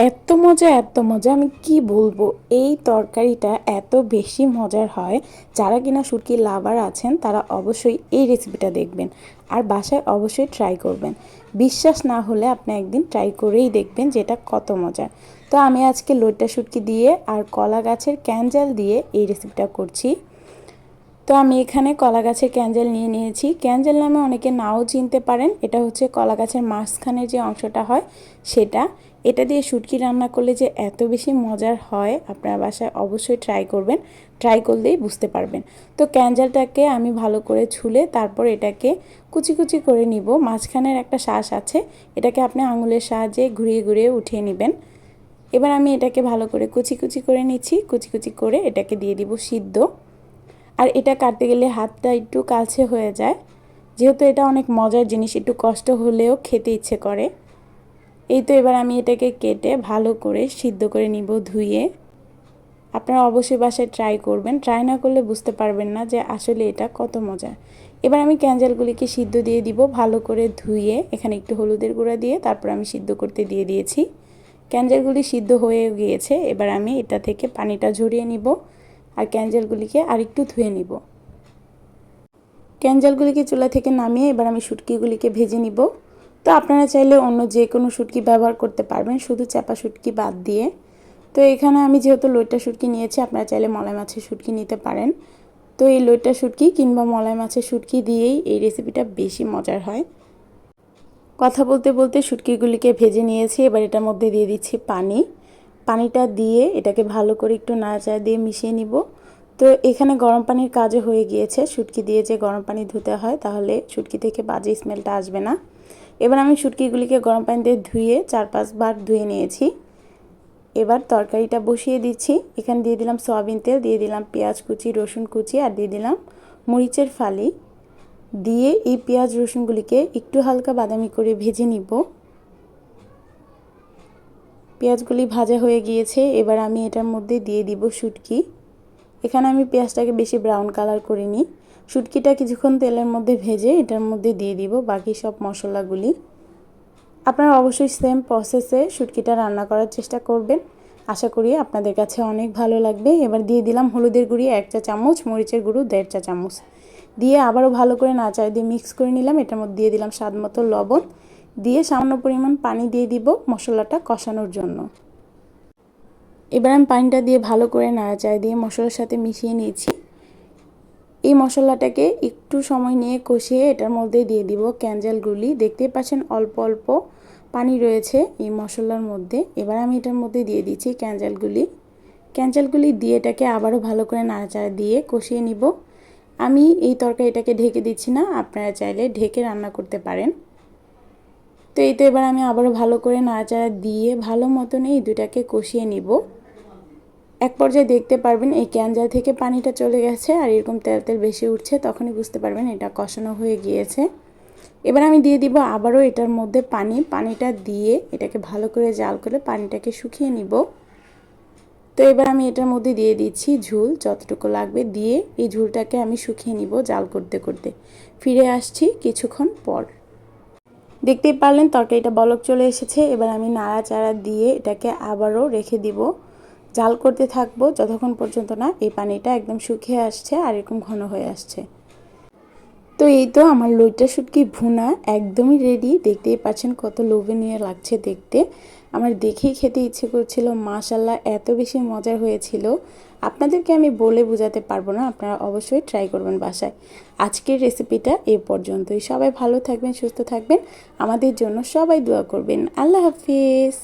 এত মজা এত মজা আমি কি বলবো। এই তরকারিটা এত বেশি মজার হয়, যারা কিনা শুটকি লাভার আছেন তারা অবশ্যই এই রেসিপিটা দেখবেন আর বাসায় অবশ্যই ট্রাই করবেন। বিশ্বাস না হলে আপনি একদিন ট্রাই করেই দেখবেন যে এটা কত মজার। তো আমি আজকে লইট্টা শুটকি দিয়ে আর কলা গাছের ক্যানজাল দিয়ে এই রেসিপিটা করছি। তো আমি এখানে কলা গাছের ক্যানজাল নিয়ে নিয়েছি। ক্যানজাল নামে অনেকে নাও চিনতে পারেন। এটা হচ্ছে কলা গাছের মাঝখানে যে অংশটা হয় সেটা। এটা দিয়ে শুটকি রান্না করলে যে এত বেশি মজার হয়, আপনার বাসায় অবশ্যই ট্রাই করবেন। ট্রাই করলেই বুঝতে পারবেন। তো ক্যানজালটাকে আমি ভালো করে ছুলে তারপর এটাকে কুচি কুচি করে নিব। মাঝখানের একটা শ্বাস আছে, এটাকে আপনি আঙুলের সাহায্যে ঘুরিয়ে ঘুরিয়ে উঠিয়ে নেবেন। এবার আমি এটাকে ভালো করে কুচি কুচি করে নিচ্ছি। কুচি কুচি করে এটাকে দিয়ে দিব সিদ্ধ। আর এটা কাটতে গেলে হাতটা একটু কালচে হয়ে যায়, যেহেতু এটা অনেক মজার জিনিস, একটু কষ্ট হলেও খেতে ইচ্ছে করে। এই তো এবার আমি এটাকে কেটে ভালো করে সিদ্ধ করে নিব ধুয়ে। আপনারা অবশ্যই বাসায় ট্রাই করবেন, ট্রাই না করলে বুঝতে পারবেন না যে আসলে এটা কত মজা। এবার আমি ক্যানজালগুলিকে সিদ্ধ দিয়ে দিব ভালো করে ধুয়ে। এখানে একটু হলুদের গুঁড়া দিয়ে তারপর আমি সিদ্ধ করতে দিয়ে দিয়েছি। ক্যানজালগুলি সিদ্ধ হয়ে গিয়েছে। এবার আমি এটা থেকে পানিটা ঝরিয়ে নিব আর ক্যানজালগুলিকে আরেকটু ধুয়ে নিব। ক্যানজালগুলিকে চুলা থেকে নামিয়ে এবার আমি শুটকিগুলিকে ভেজে নিব। তো আপনারা চাইলে অন্য যে কোনো শুটকি ব্যবহার করতে পারবেন, শুধু চাপা শুটকি বাদ দিয়ে। তো এখানে আমি যেহেতু লইট্টা শুটকি নিয়েছি, আপনারা চাইলে মলাই মাছের শুটকি নিতে পারেন। তো এই লইট্টা শুটকি কিংবা মলাই মাছের শুটকি দিয়েই এই রেসিপিটা বেশি মজার হয়। কথা বলতে বলতে শুটকিগুলিকে ভেজে নিয়েছি। এবার এটার মধ্যে দিয়ে দিচ্ছি পানি। পানিটা দিয়ে এটাকে ভালো করে একটু নাড়াচাড়া দিয়ে মিশিয়ে নিব। তো এখানে গরম পানির কাজও হয়ে গিয়েছে। শুটকি দিয়ে যে গরম পানি ধুতে হয়, তাহলে শুটকি থেকে বাজে স্মেলটা আসবে না। এবার আমি শুটকিগুলিকে গরম পানি দিয়ে ধুয়ে 4-5 বার ধুয়ে নিয়েছি। এবার তরকারিটা বসিয়ে দিচ্ছি। এখানে দিয়ে দিলাম সয়াবিন তেল, দিয়ে দিলাম পেঁয়াজ কুচি, রসুন কুচি আর দিয়ে দিলাম মরিচের ফালি। দিয়ে এই পেঁয়াজ রসুনগুলিকে একটু হালকা বাদামি করে ভেজে নিব। পেঁয়াজগুলি ভাজা হয়ে গিয়েছে। এবার আমি এটার মধ্যে দিয়ে দিব শুটকি। এখানে আমি পেঁয়াজটাকে বেশি ব্রাউন কালার করিনি। শুটকিটা কিছুক্ষণ তেলের মধ্যে ভেজে এটার মধ্যে দিয়ে দিব বাকি সব মশলাগুলি। আপনারা অবশ্যই সেম প্রসেসে শুটকিটা রান্না করার চেষ্টা করবেন। আশা করি আপনাদের কাছে অনেক ভালো লাগবে। এবার দিয়ে দিলাম হলুদের গুঁড়ি 1 চা চামচ, মরিচের গুঁড়ো 1.5 চা চামচ। দিয়ে আবারও ভালো করে নাড়াচাড়া দিয়ে মিক্স করে নিলাম। এটার মধ্যে দিয়ে দিলাম স্বাদ মতো লবণ, দিয়ে সামান্য পরিমাণ পানি দিয়ে দিব মশলাটা কষানোর জন্য। এবার আমি পানিটা দিয়ে ভালো করে নাড়াচাড়া দিয়ে মশলার সাথে মিশিয়ে নিয়েছি। এই মশলাটাকে একটু সময় নিয়ে কষিয়ে এটার মধ্যে দিয়ে দিব ক্যানজালগুলি। দেখতেই পাচ্ছেন অল্প অল্প পানি রয়েছে এই মশলার মধ্যে। এবার আমি এটার মধ্যে দিয়ে দিচ্ছি ক্যানজালগুলি দিয়ে এটাকে আবারও ভালো করে নাড়াচাড়া দিয়ে কষিয়ে নিব। আমি এই তরকারিটাকে ঢেকে দিচ্ছি না, আপনারা চাইলে ঢেকে রান্না করতে পারেন। তো এই তো এবার আমি আবারও ভালো করে নাড়াচাড়া দিয়ে ভালো মতন এই দুটাকে কষিয়ে নিব। এক পর্যায়ে দেখতে পারবেন এই ক্যানজাল থেকে পানিটা চলে গেছে আর এরকম তেল তেল বেশি উঠছে, তখনই বুঝতে পারবেন এটা কষানো হয়ে গিয়েছে। এবার আমি দিয়ে দিব আবারও এটার মধ্যে পানিটা দিয়ে এটাকে ভালো করে জাল করে পানিটাকে শুকিয়ে নিব। তো এবার আমি এটার মধ্যে দিয়ে দিচ্ছি ঝোল যতটুকু লাগবে, দিয়ে এই ঝোলটাকে আমি শুকিয়ে নিব জাল করতে করতে। ফিরে আসছি কিছুক্ষণ পর। দেখতেই পারলেন তরকারিটা বলক চলে এসেছে। এবার আমি নাড়াচাড়া দিয়ে এটাকে আবারও রেখে দিব। জাল করতে থাকবো যতক্ষণ পর্যন্ত না এই পানিটা একদম শুকিয়ে আসছে আর এরকম ঘন হয়ে আসছে। তো এই তো আমার লইট্টা শুটকি ভুনা একদমই রেডি। দেখতেই পাচ্ছেন কত লোভনীয় লাগছে দেখতে। আমার দেখেই খেতে ইচ্ছে করছিল। মাশাআল্লাহ এত বেশি মজার হয়েছিল, আপনাদেরকে আমি বলে বোঝাতে পারবো না। আপনারা অবশ্যই ট্রাই করবেন বাসায়। আজকের রেসিপিটা এ পর্যন্তই। সবাই ভালো থাকবেন, সুস্থ থাকবেন, আমাদের জন্য সবাই দোয়া করবেন। আল্লাহ হাফিজ।